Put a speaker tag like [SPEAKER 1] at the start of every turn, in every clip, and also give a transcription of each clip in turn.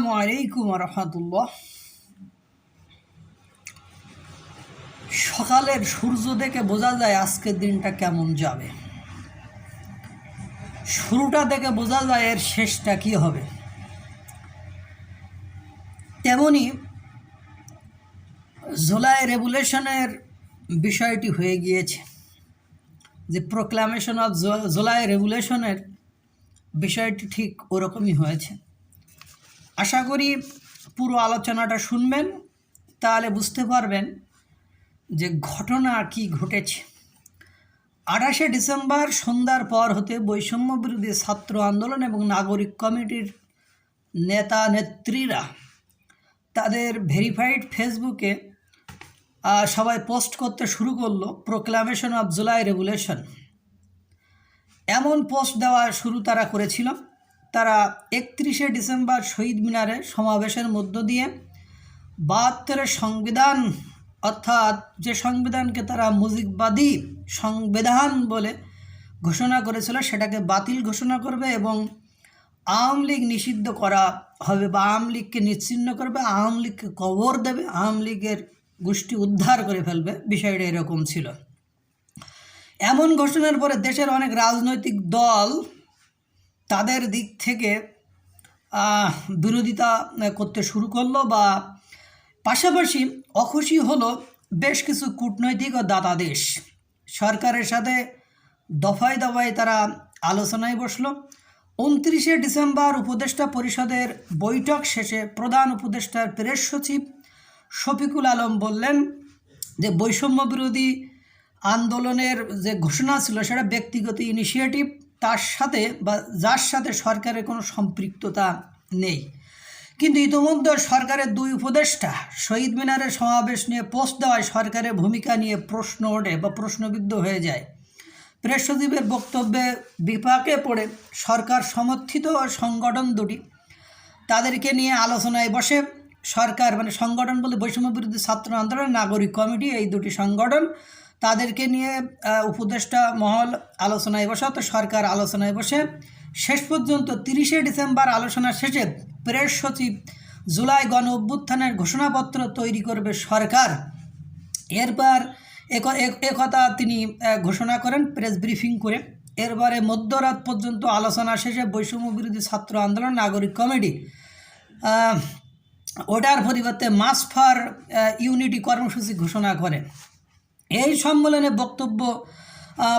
[SPEAKER 1] আসসালামু আলাইকুম ওয়া রাহমাতুল্লাহ। সকালের সূর্য দেখে বোঝা যায় আজকের দিনটা কেমন যাবে। শুরুটা দেখে বোঝা যায় এর শেষটা কী হবে। তেমনি জুলাই রেভলিউশনের বিষয়টি হয়ে গিয়েছে, যে প্রোক্লামেশন অফ জুলাই রেভলিউশনের বিষয়টি ঠিক ওরকমই হয়েছে। আশা করি পুরো আলোচনাটা শুনবেন, তাহলে বুঝতে পারবেন যে ঘটনা কি ঘটেছে। 28শে ডিসেম্বর সন্ধ্যার পর হতে বৈষম্য বিরোধী ছাত্র আন্দোলন এবং নাগরিক কমিটির নেতা নেত্রীরা তাদের ভেরিফাইড ফেসবুকে সবাই পোস্ট করতে শুরু করলো প্রোক্লামেশন অফ জুলাই রেভলিউশন। এমন পোস্ট দেওয়া শুরু তারা করেছিল। তারা 31শে ডিসেম্বর শহীদ মিনারে সমাবেশের মধ্য দিয়ে 72 সংবিধান, অর্থাৎ যে সংবিধানকে তারা মুজিববাদী সংবিধান বলে ঘোষণা করেছিল সেটাকে বাতিল ঘোষণা করবে এবং আওয়ামী লীগ নিষিদ্ধ করা হবে বা আওয়ামী লীগকে নিশ্চিহ্ন করবে, আওয়ামী লীগকে কবর দেবে, আওয়ামী লীগের গোষ্ঠী উদ্ধার করে ফেলবে। বিষয়টা এরকম ছিল। এমন ঘোষণার পরে দেশের অনেক রাজনৈতিক দল তাদের দিক থেকে বিরোধিতা করতে শুরু করলো, বা পাশাপাশি অখুশি হলো বেশ কিছু কূটনৈতিক ও দাতা দেশ। সরকারের সাথে দফায় দফায় তারা আলোচনায় বসলো। 29শে ডিসেম্বর উপদেষ্টা পরিষদের বৈঠক শেষে প্রধান উপদেষ্টার প্রেস সচিব শফিকুল আলম বললেন যে বৈষম্য বিরোধী আন্দোলনের যে ঘোষণা ছিল সেটা ব্যক্তিগত ইনিশিয়েটিভ, তার সাথে বা যার সাথে সরকারের কোনো সম্পৃক্ততা নেই। কিন্তু ইতিমধ্যে সরকারের 2 উপদেষ্টা শহীদ মিনারের সমাবেশ নিয়ে পোস্ট দেওয়ায় সরকারের ভূমিকা নিয়ে প্রশ্ন ওঠে বা প্রশ্নবিদ্ধ হয়ে যায়। প্রেস সচিবের বক্তব্যে বিপাকে পড়ে সরকার সমর্থিত সংগঠন দুটি তাদেরকে নিয়ে আলোচনায় বসে। সরকার মানে সংগঠন বলতে বৈষম্য বিরোধী ছাত্র আন্দোলন, নাগরিক কমিটি, এই দুটি সংগঠন তাদেরকে নিয়ে উপদেষ্টা মহল আলোচনায় বসে। তো সরকার আলোচনায় বসে শেষ পর্যন্ত 30শে ডিসেম্বর আলোচনা শেষে প্রেস সচিব জুলাই গণ অভ্যুত্থানের ঘোষণাপত্র তৈরি করবে সরকার। এরপর একথা তিনি ঘোষণা করেন প্রেস ব্রিফিং করে। এরপরে মধ্যরাত পর্যন্ত আলোচনা শেষে বৈষম্য বিরোধী ছাত্র আন্দোলন, নাগরিক কমিটি ওটার পরিবর্তে মার্চ ফর ইউনিটি কর্মসূচি ঘোষণা করেন। এই সম্মেলনে বক্তব্য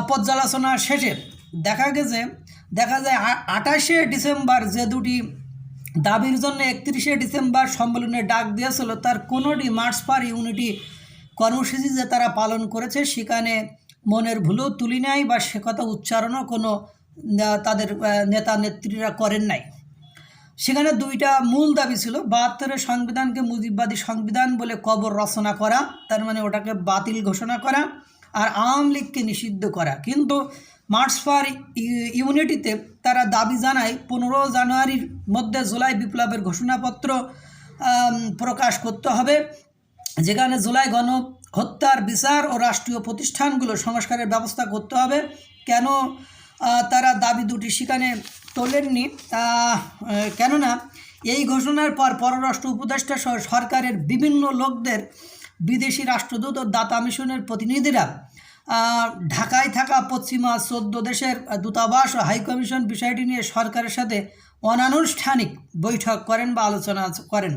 [SPEAKER 1] পর্যালোচনা শেষে দেখা যায় 28শে ডিসেম্বর যে দুটি দাবির জন্য 31শে ডিসেম্বর সম্মেলনে ডাক দিয়েছিল তার কোনোটি মার্চ ফর ইউনিটি কর্মসূচি যে তারা পালন করেছে সেখানে মনের ভুলও তুলি নাই বা সে কথা উচ্চারণও কোনো তাদের নেতা নেত্রীরা করেন নাই। সেখানে 2টা মূল দাবি ছিল। 72 সংবিধানকে মুজিববাদী সংবিধান বলে কবর রচনা করা, তার মানে ওটাকে বাতিল ঘোষণা করা, আর আওয়ামী লীগকে নিষিদ্ধ করা। কিন্তু মার্চ ফর ইউনিটিতে তারা দাবি জানায় 15 জানুয়ারির মধ্যে জুলাই বিপ্লবের ঘোষণাপত্র প্রকাশ করতে হবে, যেখানে জুলাই গণহত্যার বিচার ও রাষ্ট্রীয় প্রতিষ্ঠানগুলো সংস্কারের ব্যবস্থা করতে হবে। কেন তারা দাবি দুটি সেখানে তোলেননি? কেননা এই ঘোষণার পর পররাষ্ট্র উপদেষ্টা সহ সরকারের বিভিন্ন লোকদের বিদেশি রাষ্ট্রদূত ও দাতা মিশনের প্রতিনিধিরা ঢাকায় থাকা পশ্চিমা 14 দেশের দূতাবাস ও হাইকমিশন বিষয়টি নিয়ে সরকারের সাথে অনানুষ্ঠানিক বৈঠক করেন বা আলোচনা করেন।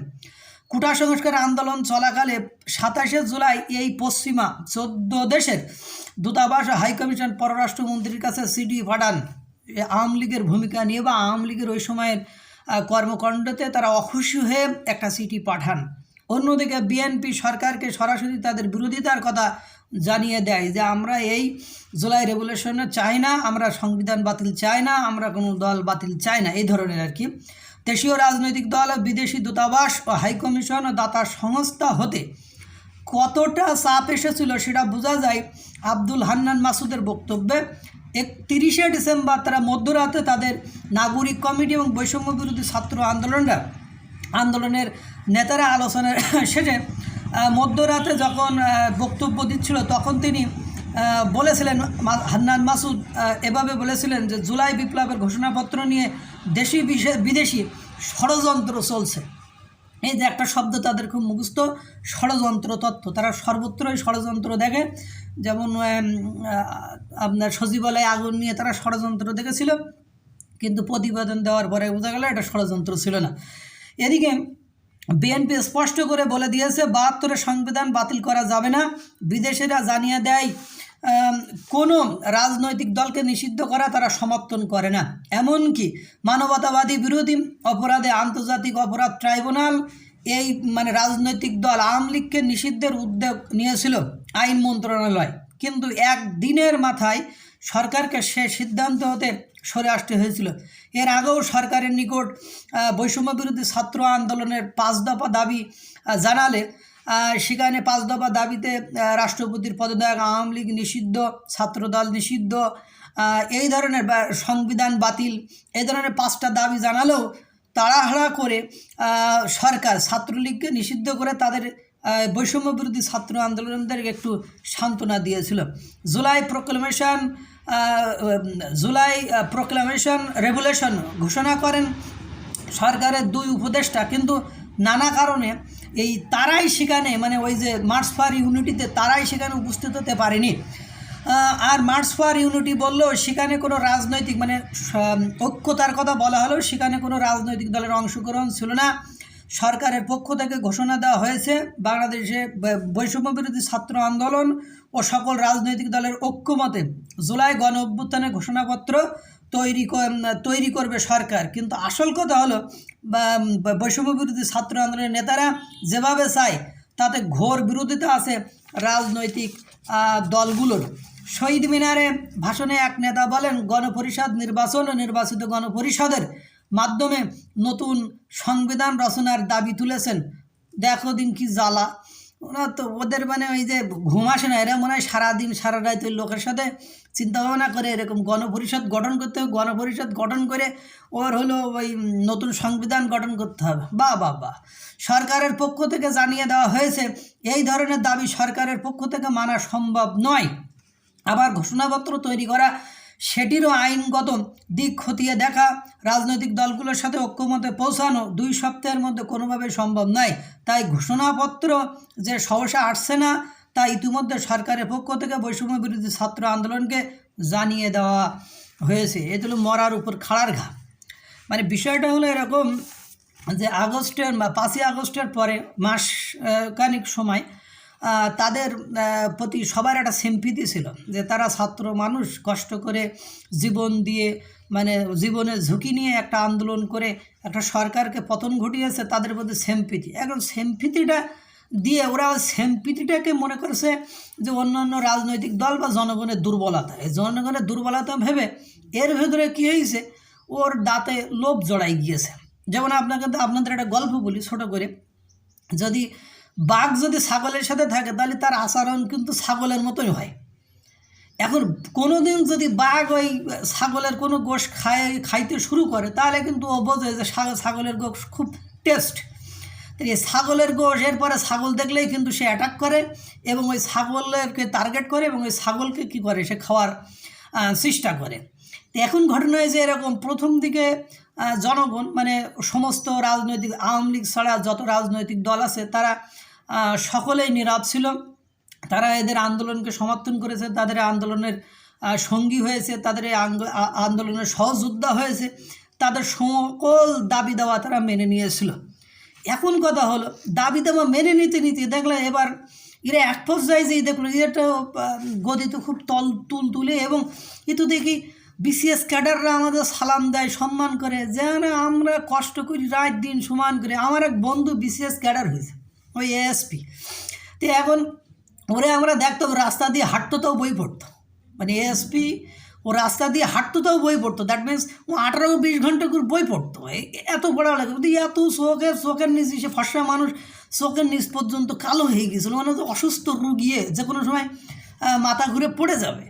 [SPEAKER 1] কোটা সংস্কার আন্দোলন চলাকালে 27শে জুলাই এই পশ্চিমা 14 দেশের দূতাবাস ও হাইকমিশন পররাষ্ট্রমন্ত্রীর কাছে চিঠি পাঠান আওয়ামী লীগের ভূমিকা নিয়ে বা আওয়ামী লীগের ওই সময়ের কর্মকাণ্ডতে তারা অখুশি হয়ে একটা চিঠি পাঠান। অন্যদিকে বিএনপি সরকারকে সরাসরি তাদের বিরোধিতার কথা জানিয়ে দেয় যে আমরা এই জুলাই রেভলিউশনে চাই না, আমরা সংবিধান বাতিল চাই না, আমরা কোনো দল বাতিল চাই না, এই ধরনের আর কি। দেশীয় রাজনৈতিক দল ও বিদেশি দূতাবাস ও হাইকমিশন ও দাতা সংস্থা হতে কতটা চাপ এসেছিল সেটা বোঝা যায় আব্দুল হান্নান মাসুদের বক্তব্যে। 31শে ডিসেম্বর তারা মধ্যরাতে তাদের নাগরিক কমিটি এবং বৈষম্য বিরোধী ছাত্র আন্দোলনের নেতারা আলোচনার শেষে মধ্যরাতে যখন বক্তব্য দিচ্ছিল তখন তিনি বলেছিলেন, হান্নান মাসুদ এভাবে বলেছিলেন যে জুলাই বিপ্লবের ঘোষণাপত্র নিয়ে দেশি বিদেশি ষড়যন্ত্র চলছে। এই যে একটা শব্দ তাদের খুব মুখস্থ, ষড়যন্ত্র তত্ত্ব। তারা সর্বত্রই ষড়যন্ত্র দেখে। যেমন আপনার সচিবালয়ে আগুন নিয়ে তারা ষড়যন্ত্র দেখেছিল, কিন্তু প্রতিবেদন দেওয়ার পরে বোঝা গেল এটা ষড়যন্ত্র ছিল না। এদিকে বিএনপি স্পষ্ট করে বলে দিয়েছে ৭২-এর সংবিধান বাতিল করা যাবে না। বিদেশিরা জানিয়ে দেয় কোনো রাজনৈতিক দলকে নিষিদ্ধ করা তারা সমর্থন করে না। এমনকি মানবতাবাদী বিরোধী অপরাধে আন্তর্জাতিক অপরাধ ট্রাইব্যুনাল এই মানে রাজনৈতিক দল আওয়ামী লীগকে নিষিদ্ধের উদ্যোগ নিয়েছিল আইন মন্ত্রণালয়, কিন্তু একদিনের মাথায় সরকারকে সে সিদ্ধান্ত হতে সরে আসতে হয়েছিল। এর আগেও সরকারের নিকট বৈষম্য বিরোধী ছাত্র আন্দোলনের ৫ দফা দাবি জানালে সেখানে ৫ দফা দাবিতে রাষ্ট্রপতির পদত্যাগ, আওয়ামী লীগ নিষিদ্ধ, ছাত্রদল নিষিদ্ধ, এই ধরনের সংবিধান বাতিল, এই ধরনের ৫টা দাবি জানালেও তাড়াহুড়া করে সরকার ছাত্রলীগকে নিষিদ্ধ করে তাদের বৈষম্য বিরোধী ছাত্র আন্দোলনদেরকে একটু সান্ত্বনা দিয়েছিল। জুলাই প্রোক্লামেশন রেভলিউশন ঘোষণা করেন সরকারের ২ উপদেষ্টা, কিন্তু নানা কারণে তারাই সেখানে মানে ওই যে মার্চ ফর ইউনিটিতে তারাই সেখানে উপস্থিত হতে পারেনি। আর মার্চ ফর ইউনিটি বললেও সেখানে কোনো রাজনৈতিক মানে ঐক্যতার কথা বলা হলেও সেখানে কোনো রাজনৈতিক দলের অংশগ্রহণ ছিল না। সরকারের পক্ষ থেকে ঘোষণা দেওয়া হয়েছে বাংলাদেশে বৈষম্য বিরোধী ছাত্র আন্দোলন ও সকল রাজনৈতিক দলের ঐক্যমতে জুলাই গণ অভ্যুত্থানের ঘোষণাপত্র তৈরি করবে সরকার। কিন্তু আসল কথা হলো বৈষম্য বিরোধী ছাত্র আন্দোলনের নেতারা যেভাবে চায় তাতে ঘোর বিরোধিতা আছে রাজনৈতিক দলগুলোর। শহীদ মিনারে ভাষণে এক নেতা বলেন, গণপরিষদ নির্বাচন ও নির্বাচিত গণপরিষদের মাধ্যমে নতুন সংবিধান রচনার দাবি তুলেছেন। দেখো দিন কি জ্বালা, ওরা তো ওদের মানে ওই যে ঘুম আসে না, এরা মনে হয় সারাদিন সারা রাত ওই লোকের সাথে চিন্তাভাবনা করে এরকম গণপরিষদ গঠন করতে হবে, গণপরিষদ গঠন করে ওর হলো ওই নতুন সংবিধান গঠন করতে হবে। বাহ, সরকারের পক্ষ থেকে জানিয়ে দেওয়া হয়েছে এই ধরনের দাবি সরকারের পক্ষ থেকে মানা সম্ভব নয়। আবার ঘোষণাপত্র তৈরি করা সেটিরও আইনগত দিক খতিয়ে দেখা, রাজনৈতিক দলগুলোর সাথে ঐক্যমতে পৌঁছানো ২ সপ্তাহের মধ্যে কোনোভাবে সম্ভব নয়। তাই ঘোষণাপত্র যে সহসা আসছে না তা ইতিমধ্যে সরকারের পক্ষ থেকে বৈষম্য বিরোধী ছাত্র আন্দোলনকে জানিয়ে দেওয়া হয়েছে। এ হলো মরার উপর খাড়ার ঘা। মানে বিষয়টা হলো এরকম যে ৫ই আগস্টের পরে মাস খানিক সময় তাদের প্রতি সবার একটা সিম্পিতি ছিল যে তারা ছাত্র মানুষ কষ্ট করে জীবন দিয়ে মানে জীবনের ঝুঁকি নিয়ে একটা আন্দোলন করে একটা সরকারকে পতন ঘটিয়েছে, তাদের প্রতি সিম্পিতি। এখন সিম্পিতিটা দিয়ে ওরা ওই সিম্পিতিটাকে মনে করছে যে অন্যান্য রাজনৈতিক দল বা জনগণের দুর্বলতা। এই জনগণের দুর্বলতা ভেবে এর ভেতরে কী হয়েছে, ওর দাঁতে লোভ জড়াই গিয়েছে। যেমন আপনাদের একটা গল্প বলি ছোটো করে, যদি বাঘ যদি ছাগলের সাথে থাকে তাহলে তার আচরণ কিন্তু ছাগলের মতোই হয়। এখন কোনো দিন যদি বাঘ ওই ছাগলের কোনো গোশ খাইতে শুরু করে তাহলে কিন্তু ও বোঝে যে ছাগলের গোশ খুব টেস্ট। তো এই ছাগলের গোশ এরপরে ছাগল দেখলেই কিন্তু সে অ্যাটাক করে এবং ওই ছাগলকে টার্গেট করে এবং ওই ছাগলকে কী করে সে খাওয়ার চেষ্টা করে। তো এখন ঘটনা হয়েছে এরকম, প্রথম দিকে জনগণ মানে সমস্ত রাজনৈতিক আওয়ামী লীগ ছাড়া যত রাজনৈতিক দল আছে তারা সকলেই নীরব ছিল। তারা এদের আন্দোলনকে সমর্থন করেছে, তাদের আন্দোলনের সঙ্গী হয়েছে, তাদের আন্দোলনের সহযোদ্ধা হয়েছে, তাদের সকল দাবি দাওয়া তারা মেনে নিয়েছিল। এখন কথা হলো দাবি দাওয়া মেনে নিতে দেখলে এবার এরা এক পর্যায়ে যেই দেখলো এটা গদিতে খুব তুলে এবং এতো দেখি বিসিএস ক্যাডাররা আমাদের সালাম দেয়, সম্মান করে, যেন আমরা কষ্ট করি রাত দিন সমান করে। আমার এক বন্ধু বিসিএস ক্যাডার হয়েছে, ওই এএসপি। তো এখন ওরে আমরা দেখতাম রাস্তা দিয়ে হাঁটতো তাও বই পড়তো, মানে এএসপি ও রাস্তা দিয়ে হাঁটতো তাও বই পড়তো। দ্যাট মিনস ও 18-20 ঘন্টা করে বই পড়তো। এত পড়া লাগে, এত চোখের নিচ, সে ফর্সা মানুষ চোখের নিচ পর্যন্ত কালো হয়ে গিয়েছিলো, মানে অসুস্থ রুগিয়ে যে কোনো সময় মাথা ঘুরে পড়ে যাবে।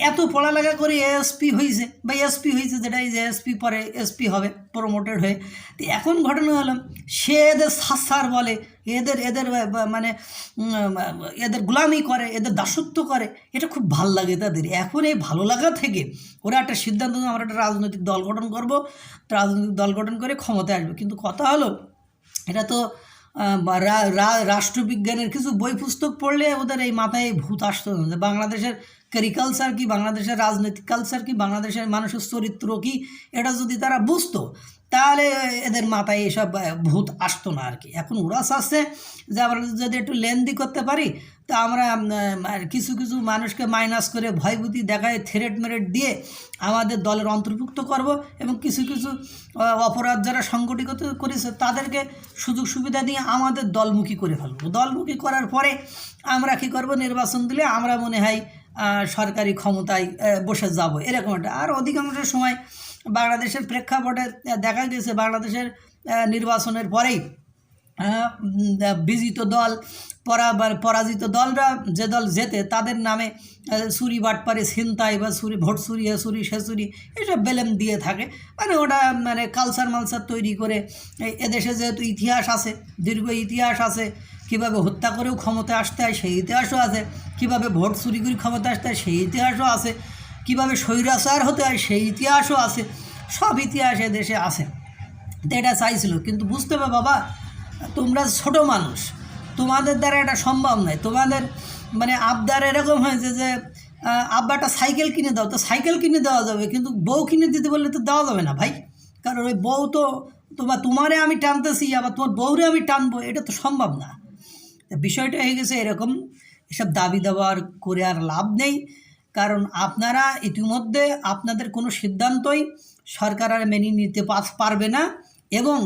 [SPEAKER 1] এত পড়ালেখা করে এএসপি হয়েছে বা এসপি হয়েছে, যেটা এই যে এসপি পরে এসপি হবে প্রমোটেড হয়ে। তো এখন ঘটনা হলো সে এদের সাসার বলে, এদের মানে এদের গোলামি করে, এদের দাসত্ব করে, এটা খুব ভাল লাগে তাদের। এখন এই ভালো লাগা থেকে ওরা একটা সিদ্ধান্ত আমরা একটা রাজনৈতিক দল গঠন করবো, রাজনৈতিক দল গঠন করে ক্ষমতায় আসবে। কিন্তু কথা হলো এটা তো রাষ্ট্রবিজ্ঞানের কিছু বই পুস্তক পড়লে ওদের এই মাথায় ভূত আসতো না যে বাংলাদেশের ক্যারিকালচার কি, বাংলাদেশের রাজনৈতিক কালচার কি, বাংলাদেশের মানুষের চরিত্র কি, এটা যদি তারা বুঝতো তাহলে এদের মাথায় এসব ভূত আসতো না আর কি। এখন ওরা চাচ্ছে যে আমরা যদি একটু লেনদি করতে পারি তা আমরা কিছু কিছু মানুষকে মাইনাস করে ভয়ভীতি দেখায় থ্রেট মেরেট দিয়ে আমাদের দলের অন্তর্ভুক্ত করব, এবং কিছু কিছু অপরাধ যারা সংগঠিত করেছে তাদেরকে সুযোগ সুবিধা দিয়ে আমাদের দলমুখী করে ফেলবো। দলমুখী করার পরে আমরা কী করব, নির্বাচন দিলে আমরা মনে হয় সরকারি ক্ষমতায় বসে যাব, এরকম একটা। আর অধিকাংশ সময় বাংলাদেশের প্রেক্ষাপটে দেখা গেছে বাংলাদেশের নির্বাচনের পরেই বিজিত দল পরাজিত দলরা যে দল জেতে তাদের নামে চুরি বাটপারে ছিনতাই বা ভোট চুরি চুরি সে চুরি এইসব বেলেম দিয়ে থাকে। মানে ওটা মানে কালচার মালচার তৈরি করে এদেশে যেহেতু ইতিহাস আছে, দীর্ঘ ইতিহাস আছে, কীভাবে হত্যা করেও ক্ষমতায় আসতে হয় সেই ইতিহাসও আছে, কীভাবে ভোট চুরি করে ক্ষমতায় আসতে হয় সেই ইতিহাসও আছে, কীভাবে স্বৈরাচার হতে হয় সেই ইতিহাসও আছে, সব ইতিহাস দেশে আছে। তো এটা চাইছিল, কিন্তু বুঝতে হবে বাবা তোমরা ছোট মানুষ, তোমাদের দ্বারা এটা সম্ভব নয়। তোমাদের মানে আবদার এরকম হয়েছে যে আব্বা একটা সাইকেল কিনে দাও, তো সাইকেল কিনে দেওয়া যাবে, কিন্তু বউ কিনে দিতে বললে তো দেওয়া যাবে না ভাই, কারণ ওই বউ তো তোমারে আমি টানতেছি আবার তোমার বউরে আমি টানবো, এটা তো সম্ভব না। বিষয়টা হয়ে গেছে এরকম। এসব দাবি দাবার করে আর লাভ নেই, কারণ আপনারা ইতিমধ্যে আপনাদের কোনো সিদ্ধান্তই সরকার আর মেনে নিতে পারবে না, এবং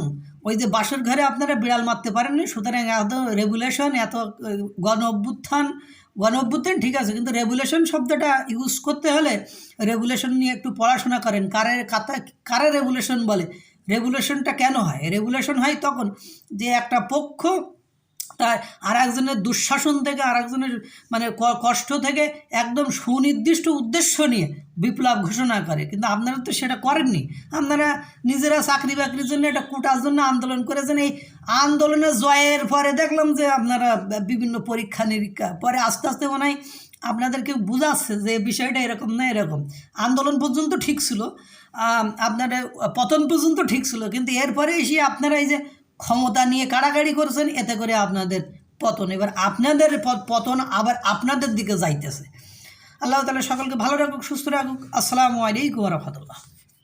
[SPEAKER 1] ওই যে বাসর ঘরে আপনারা বিড়াল মারতে পারেননি, সুতরাং এত রেগুলেশন, এত গণ অভ্যুত্থান ঠিক আছে, কিন্তু রেগুলেশন শব্দটা ইউজ করতে হলে রেগুলেশন নিয়ে একটু পড়াশোনা করেন। কারে রেগুলেশন বলে, রেগুলেশনটা কেন হয়? রেগুলেশন হয় তখন যে একটা পক্ষ তার আর একজনের দুঃশাসন থেকে, আর একজনের মানে কষ্ট থেকে একদম সুনির্দিষ্ট উদ্দেশ্য নিয়ে বিপ্লব ঘোষণা করে, কিন্তু আপনারা তো সেটা করেননি। আপনারা নিজেরা চাকরি বাকরির জন্য, একটা কোটার জন্য আন্দোলন করেছেন। এই আন্দোলনের জয়ের পরে দেখলাম যে আপনারা বিভিন্ন পরীক্ষা নিরীক্ষা পরে আস্তে আস্তে মনে হয় আপনাদেরকে বোঝাচ্ছে যে বিষয়টা এরকম না এরকম। আন্দোলন পর্যন্ত ঠিক ছিল, আপনারা পতন পর্যন্ত ঠিক ছিল, কিন্তু এরপরে এসে আপনারা এই যে ক্ষমতা নিয়ে কাড়াকাড়ি করছেন, এতে করে আপনাদের পতন। এবার আপনাদের পতন আবার আপনাদের দিকে যাইতেছে। আল্লাহ তাআলা সকলকে ভালো রাখুক, সুস্থ রাখুক। আসসালামু আলাইকুম ওয়া রাহমাতুল্লাহ।